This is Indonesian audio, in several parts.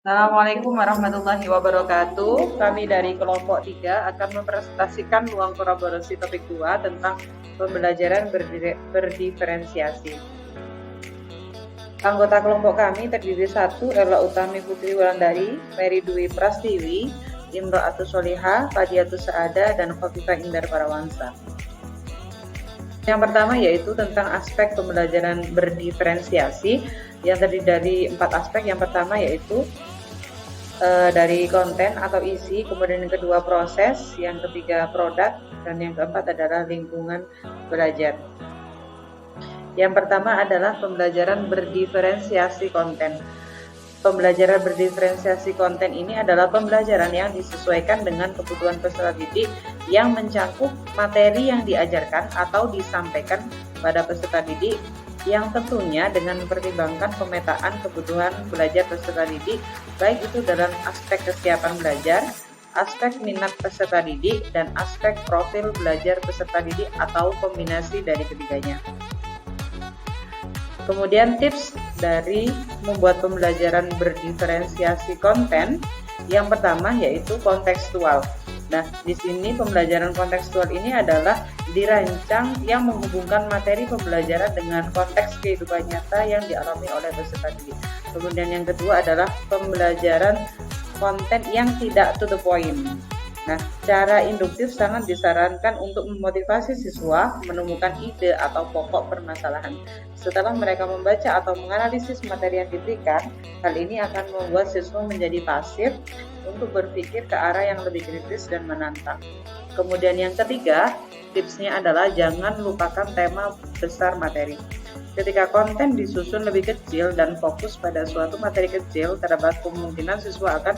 Assalamualaikum warahmatullahi wabarakatuh. Kami dari kelompok 3 akan mempresentasikan ruang kolaborasi topik 2 tentang pembelajaran berdiferensiasi. Anggota kelompok kami terdiri 1 Ella Utami Putri Wulandari, Mary Dwi Prastiwi, Imro'atus Solihah, Fadiatus Saada, dan Khofifah Indar Parawansa. Yang pertama yaitu tentang aspek pembelajaran berdiferensiasi yang terdiri dari 4 aspek. Yang pertama yaitu dari konten atau isi, kemudian yang kedua proses, yang ketiga produk, dan yang keempat adalah lingkungan belajar. Yang pertama adalah pembelajaran berdiferensiasi konten. Pembelajaran berdiferensiasi konten ini adalah pembelajaran yang disesuaikan dengan kebutuhan peserta didik yang mencakup materi yang diajarkan atau disampaikan pada peserta didik, yang tentunya dengan mempertimbangkan pemetaan kebutuhan belajar peserta didik, baik itu dalam aspek kesiapan belajar, aspek minat peserta didik, dan aspek profil belajar peserta didik atau kombinasi dari ketiganya. Kemudian tips dari membuat pembelajaran berdiferensiasi konten, yang pertama yaitu kontekstual. Nah, di sini pembelajaran kontekstual ini adalah dirancang yang menghubungkan materi pembelajaran dengan konteks kehidupan nyata yang dialami oleh peserta didik. Kemudian yang kedua adalah pembelajaran konten yang tidak to the point. Nah, cara induktif sangat disarankan untuk memotivasi siswa menemukan ide atau pokok permasalahan. Setelah mereka membaca atau menganalisis materi yang diberikan, hal ini akan membuat siswa menjadi pasif untuk berpikir ke arah yang lebih kritis dan menantang. Kemudian yang ketiga, tipsnya adalah jangan lupakan tema besar materi. Ketika konten disusun lebih kecil dan fokus pada suatu materi kecil, terdapat kemungkinan siswa akan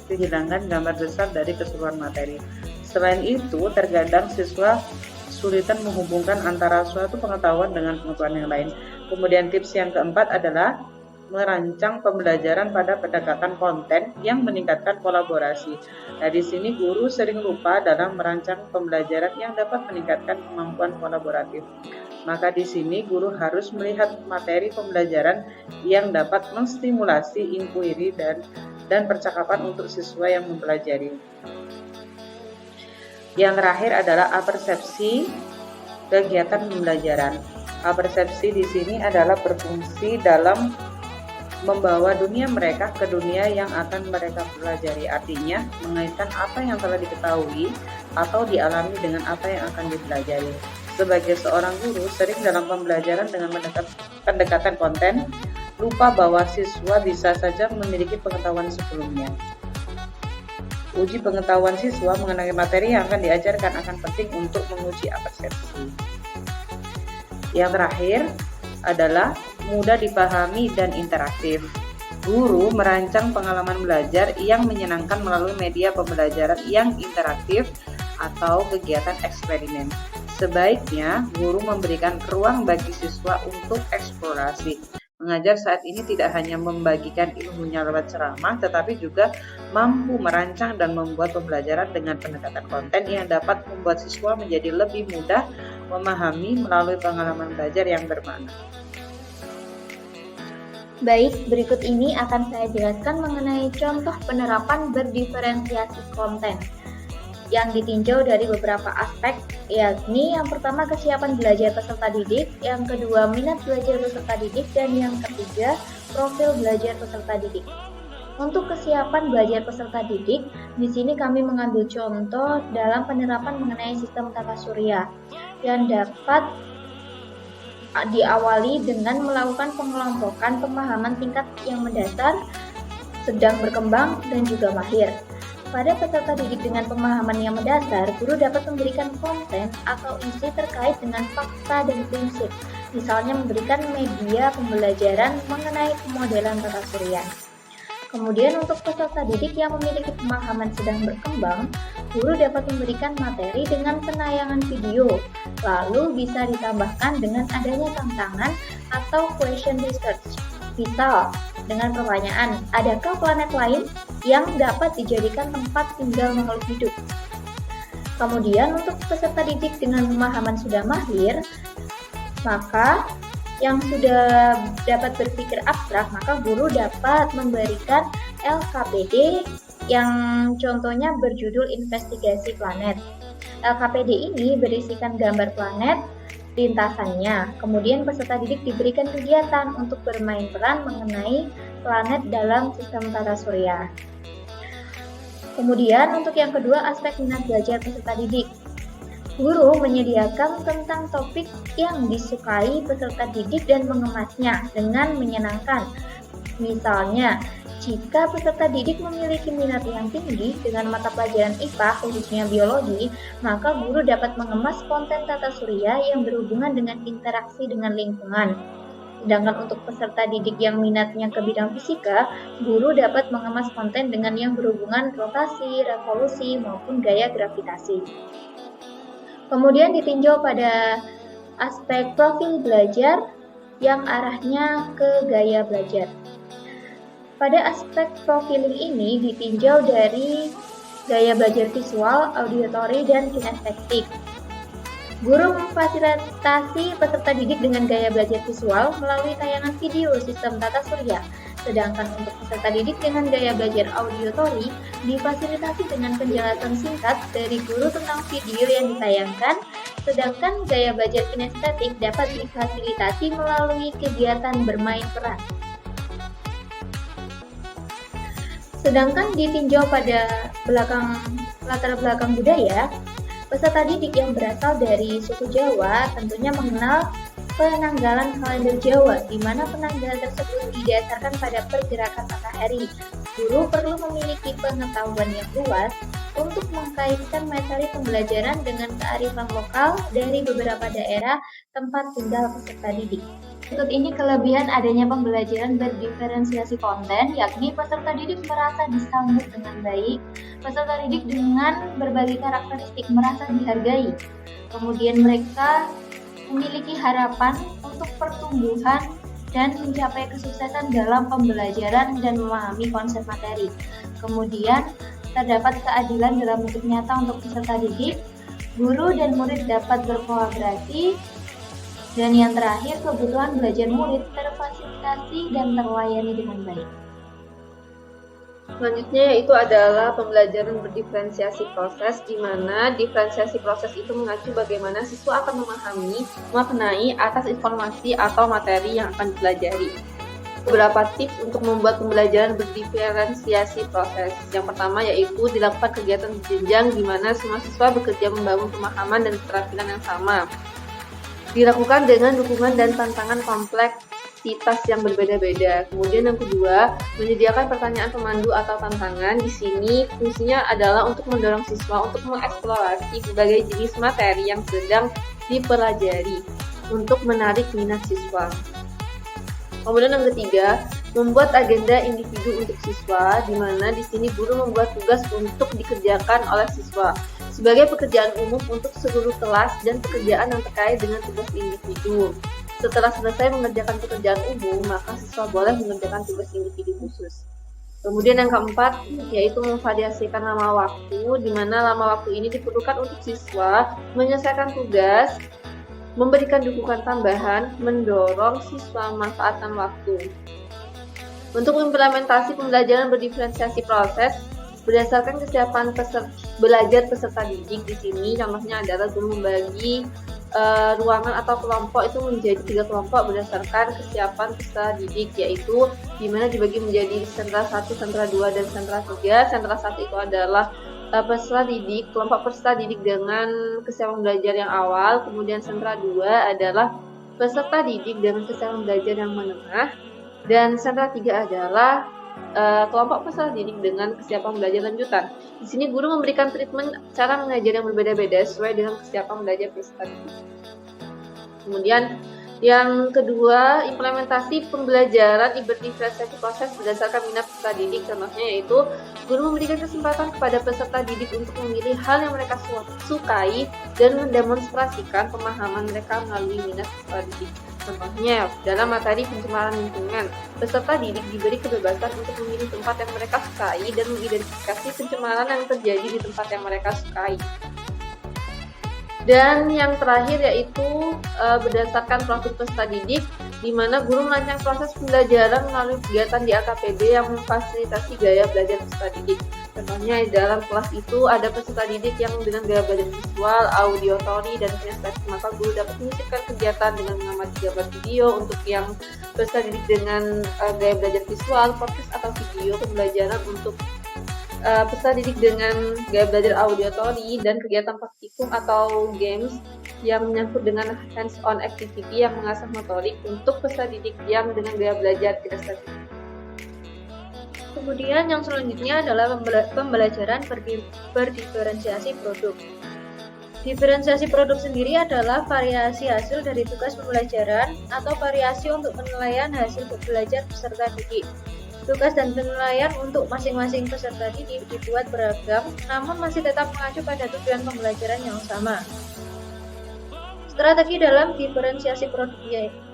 kehilangan gambar besar dari keseluruhan materi. Selain itu, terkadang siswa kesulitan menghubungkan antara suatu pengetahuan dengan pengetahuan yang lain. Kemudian tips yang keempat adalah merancang pembelajaran pada pendekatan konten yang meningkatkan kolaborasi. Nah, di sini guru sering lupa dalam merancang pembelajaran yang dapat meningkatkan kemampuan kolaboratif. Maka di sini guru harus melihat materi pembelajaran yang dapat menstimulasi inquiry dan percakapan untuk siswa yang mempelajari. Yang terakhir adalah apersepsi kegiatan pembelajaran. Apersepsi di sini adalah berfungsi dalam membawa dunia mereka ke dunia yang akan mereka pelajari. Artinya, mengaitkan apa yang telah diketahui atau dialami dengan apa yang akan dipelajari. Sebagai seorang guru, sering dalam pembelajaran dengan pendekatan konten, lupa bahwa siswa bisa saja memiliki pengetahuan sebelumnya. Uji pengetahuan siswa mengenai materi yang akan diajarkan akan penting untuk menguji apersepsi. Yang terakhir adalah mudah dipahami dan interaktif. Guru merancang pengalaman belajar yang menyenangkan melalui media pembelajaran yang interaktif atau kegiatan eksperimen. Sebaiknya guru memberikan ruang bagi siswa untuk eksplorasi. Mengajar saat ini tidak hanya membagikan ilmunya lewat ceramah, tetapi juga mampu merancang dan membuat pembelajaran dengan pendekatan konten yang dapat membuat siswa menjadi lebih mudah memahami melalui pengalaman belajar yang bermakna. Baik, berikut ini akan saya jelaskan mengenai contoh penerapan berdiferensiasi konten yang ditinjau dari beberapa aspek, yakni yang pertama kesiapan belajar peserta didik, yang kedua minat belajar peserta didik, dan yang ketiga profil belajar peserta didik. Untuk kesiapan belajar peserta didik, di sini kami mengambil contoh dalam penerapan mengenai sistem tata surya yang dapat diawali dengan melakukan pengelompokan pemahaman tingkat yang mendasar, sedang berkembang, dan juga mahir. Pada peserta didik dengan pemahaman yang mendasar, guru dapat memberikan konten atau isi terkait dengan fakta dan prinsip, misalnya memberikan media pembelajaran mengenai pemodelan tata surya. Kemudian untuk peserta didik yang memiliki pemahaman sedang berkembang, guru dapat memberikan materi dengan penayangan video, lalu bisa ditambahkan dengan adanya tantangan atau question research. Misal, dengan pertanyaan, adakah planet lain yang dapat dijadikan tempat tinggal makhluk hidup? Kemudian untuk peserta didik dengan pemahaman sudah mahir, maka yang sudah dapat berpikir abstrak, maka guru dapat memberikan LKPD yang contohnya berjudul Investigasi Planet. LKPD ini berisikan gambar planet, lintasannya. Kemudian peserta didik diberikan kegiatan untuk bermain peran mengenai planet dalam sistem tata surya. Kemudian untuk yang kedua, aspek minat belajar peserta didik. Guru menyediakan tentang topik yang disukai peserta didik dan mengemasnya dengan menyenangkan. Misalnya, jika peserta didik memiliki minat yang tinggi dengan mata pelajaran IPA, khususnya biologi, maka guru dapat mengemas konten tata surya yang berhubungan dengan interaksi dengan lingkungan. Sedangkan untuk peserta didik yang minatnya ke bidang fisika, guru dapat mengemas konten dengan yang berhubungan rotasi, revolusi, maupun gaya gravitasi. Kemudian ditinjau pada aspek profil belajar yang arahnya ke gaya belajar. Pada aspek profiling ini ditinjau dari gaya belajar visual, auditory, dan kinestetik. Guru memfasilitasi peserta didik dengan gaya belajar visual melalui tayangan video sistem tata surya. Sedangkan untuk peserta didik dengan gaya belajar auditory difasilitasi dengan penjelasan singkat dari guru tentang video yang ditayangkan. Sedangkan gaya belajar kinestetik dapat difasilitasi melalui kegiatan bermain peran. Sedangkan ditinjau pada latar belakang budaya, peserta didik yang berasal dari suku Jawa tentunya mengenal penanggalan kalender Jawa, di mana penanggalan tersebut didasarkan pada pergerakan matahari. Guru perlu memiliki pengetahuan yang luas untuk mengkaitkan materi pembelajaran dengan kearifan lokal dari beberapa daerah tempat tinggal peserta didik. Berikut ini kelebihan adanya pembelajaran berdiferensiasi konten, yakni peserta didik merasa disambut dengan baik, peserta didik dengan berbagai karakteristik merasa dihargai. Kemudian mereka memiliki harapan untuk pertumbuhan dan mencapai kesuksesan dalam pembelajaran dan memahami konsep materi. Kemudian terdapat keadilan dalam bentuk nyata untuk peserta didik, guru dan murid dapat berkolaborasi. Dan yang terakhir, kebutuhan belajar murid terfasilitasi dan terlayani dengan baik. Selanjutnya yaitu adalah pembelajaran berdiferensiasi proses, di mana diferensiasi proses itu mengacu bagaimana siswa akan memahami, memaknai atas informasi atau materi yang akan dipelajari. Beberapa tips untuk membuat pembelajaran berdiferensiasi proses. Yang pertama yaitu dilakukan kegiatan jenjang di mana semua siswa bekerja membangun pemahaman dan keterampilan yang sama. Dilakukan dengan dukungan dan tantangan kompleksitas yang berbeda-beda. Kemudian yang kedua, menyediakan pertanyaan pemandu atau tantangan. Di sini fungsinya adalah untuk mendorong siswa untuk mengeksplorasi berbagai jenis materi yang sedang dipelajari untuk menarik minat siswa. Kemudian yang ketiga, membuat agenda individu untuk siswa, di mana di sini guru membuat tugas untuk dikerjakan oleh siswa sebagai pekerjaan umum untuk seluruh kelas dan pekerjaan yang terkait dengan tugas individu. Setelah selesai mengerjakan pekerjaan umum, maka siswa boleh mengerjakan tugas individu khusus. Kemudian yang keempat, yaitu memvariasikan lama waktu, di mana lama waktu ini diperlukan untuk siswa menyelesaikan tugas, memberikan dukungan tambahan, mendorong siswa memanfaatkan waktu. Untuk implementasi pembelajaran berdiferensiasi proses, berdasarkan kesiapan belajar peserta didik, di sini contohnya adalah guru membagi ruangan atau kelompok itu menjadi 3 kelompok berdasarkan kesiapan peserta didik, yaitu di mana dibagi menjadi sentra 1, sentra 2, dan sentra 3. Sentra 1 itu adalah peserta didik, kelompok peserta didik dengan kesiapan belajar yang awal. Kemudian sentra 2 adalah peserta didik dengan kesiapan belajar yang menengah, dan sentra 3 adalah kelompok peserta didik dengan kesiapan belajar lanjutan. Di sini guru memberikan treatment cara mengajar yang berbeda-beda sesuai dengan kesiapan belajar peserta didik. Kemudian yang kedua, implementasi pembelajaran berdiferensiasi proses berdasarkan minat peserta didik. Contohnya yaitu guru memberikan kesempatan kepada peserta didik untuk memilih hal yang mereka sukai dan mendemonstrasikan pemahaman mereka melalui minat peserta didik. Contohnya, dalam materi pencemaran lingkungan, peserta didik diberi kebebasan untuk memilih tempat yang mereka sukai dan mengidentifikasi pencemaran yang terjadi di tempat yang mereka sukai. Dan yang terakhir yaitu berdasarkan profil peserta didik, di mana guru merancang proses pembelajaran melalui kegiatan di AKPD yang memfasilitasi gaya belajar peserta didik. Contohnya dalam kelas itu ada peserta didik yang dengan gaya belajar visual, auditory, dan kinestetik, maka guru dapat menyisipkan kegiatan dengan mengamati gambar video. Untuk yang peserta didik dengan gaya belajar visual, podcast atau video pembelajaran. Untuk peserta didik dengan gaya belajar auditory dan kegiatan praktikum atau games yang menyangkut dengan hands-on activity yang mengasah motorik. Untuk peserta didik yang dengan gaya belajar kinestetik. Kemudian yang selanjutnya adalah pembelajaran berdiferensiasi produk. Diferensiasi produk sendiri adalah variasi hasil dari tugas pembelajaran atau variasi untuk penilaian hasil belajar peserta didik. Tugas dan penilaian untuk masing-masing peserta didik dibuat beragam, namun masih tetap mengacu pada tujuan pembelajaran yang sama. Strategi dalam diferensiasi produk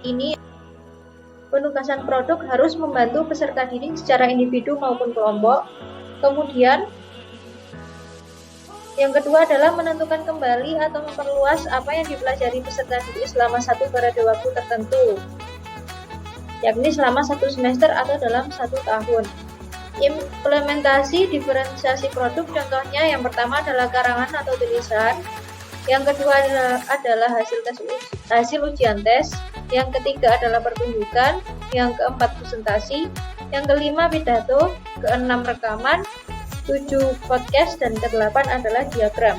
ini, penugasan produk harus membantu peserta didik secara individu maupun kelompok. Kemudian, yang kedua adalah menentukan kembali atau memperluas apa yang dipelajari peserta didik selama satu periode waktu tertentu, yakni selama 1 semester atau dalam 1 tahun. Implementasi diferensiasi produk contohnya yang pertama adalah karangan atau tulisan, yang kedua adalah hasil ujian tes, yang ketiga adalah pertunjukan, yang keempat presentasi, yang kelima pidato, keenam rekaman, 7 podcast, dan kedelapan adalah diagram.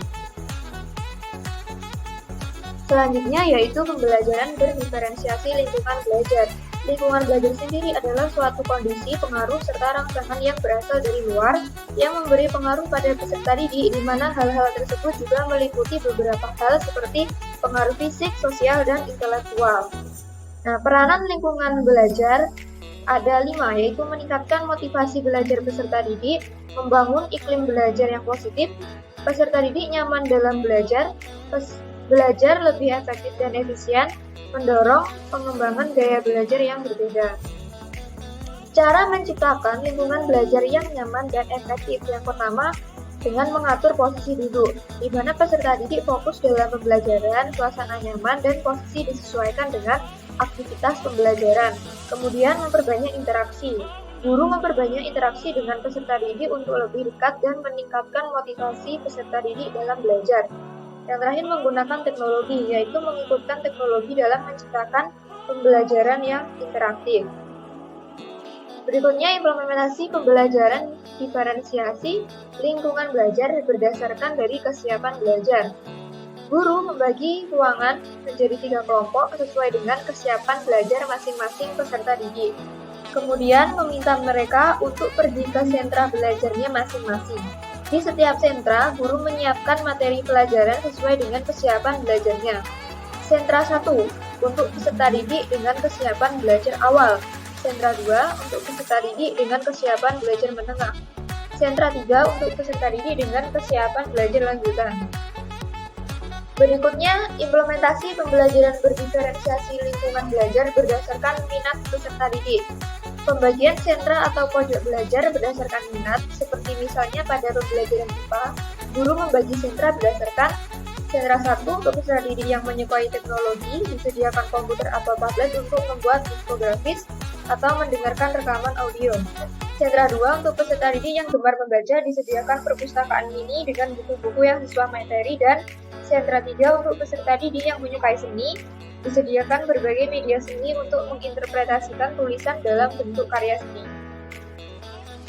Selanjutnya yaitu pembelajaran berdiferensiasi lingkungan belajar. Lingkungan belajar sendiri adalah suatu kondisi, pengaruh, serta rangsangan yang berasal dari luar yang memberi pengaruh pada peserta didik, di mana hal-hal tersebut juga meliputi beberapa hal seperti pengaruh fisik, sosial, dan intelektual. Nah, peranan lingkungan belajar ada 5, yaitu meningkatkan motivasi belajar peserta didik, membangun iklim belajar yang positif, peserta didik nyaman dalam belajar, belajar lebih efektif dan efisien, mendorong pengembangan gaya belajar yang berbeda. Cara menciptakan lingkungan belajar yang nyaman dan efektif. Yang pertama, dengan mengatur posisi duduk, di mana peserta didik fokus dalam pembelajaran, suasana nyaman, dan posisi disesuaikan dengan aktivitas pembelajaran. Kemudian, memperbanyak interaksi. Guru memperbanyak interaksi dengan peserta didik untuk lebih dekat dan meningkatkan motivasi peserta didik dalam belajar. Yang terakhir, menggunakan teknologi, yaitu mengikutkan teknologi dalam menciptakan pembelajaran yang interaktif. Berikutnya, implementasi pembelajaran diferensiasi lingkungan belajar berdasarkan dari kesiapan belajar. Guru membagi ruangan menjadi 3 kelompok sesuai dengan kesiapan belajar masing-masing peserta didik. Kemudian meminta mereka untuk pergi ke sentra belajarnya masing-masing. Di setiap sentra, guru menyiapkan materi pelajaran sesuai dengan kesiapan belajarnya. Sentra 1 untuk peserta didik dengan kesiapan belajar awal. Sentra 2 untuk peserta didik dengan kesiapan belajar menengah. Sentra 3 untuk peserta didik dengan kesiapan belajar lanjutan. Berikutnya, implementasi pembelajaran berdiferensiasi lingkungan belajar berdasarkan minat peserta didik. Pembagian sentra atau pojok belajar berdasarkan minat, seperti misalnya pada pembelajaran IPA, guru membagi sentra berdasarkan sentra 1 untuk peserta didik yang menyukai teknologi, disediakan komputer atau tablet untuk membuat infografis atau mendengarkan rekaman audio. Sentra 2 untuk peserta didik yang gemar membaca, disediakan perpustakaan mini dengan buku-buku yang sesuai materi, dan sentra 3 untuk peserta didik yang menyukai seni, disediakan berbagai media seni untuk menginterpretasikan tulisan dalam bentuk karya seni.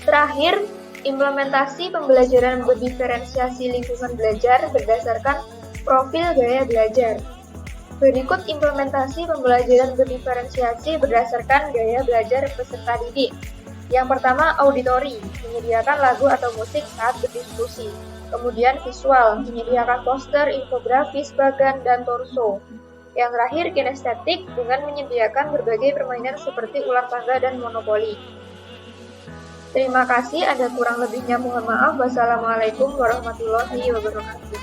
Terakhir, implementasi pembelajaran berdiferensiasi lingkungan belajar berdasarkan profil gaya belajar. Berikut implementasi pembelajaran berdiferensiasi berdasarkan gaya belajar peserta didik. Yang pertama, auditory, menyediakan lagu atau musik saat berdiskusi. Kemudian visual, menyediakan poster, infografis, bagan, dan torso. Yang terakhir, kinestetik, dengan menyediakan berbagai permainan seperti ular tangga dan monopoli. Terima kasih, ada kurang lebihnya mohon maaf. Wassalamualaikum warahmatullahi wabarakatuh.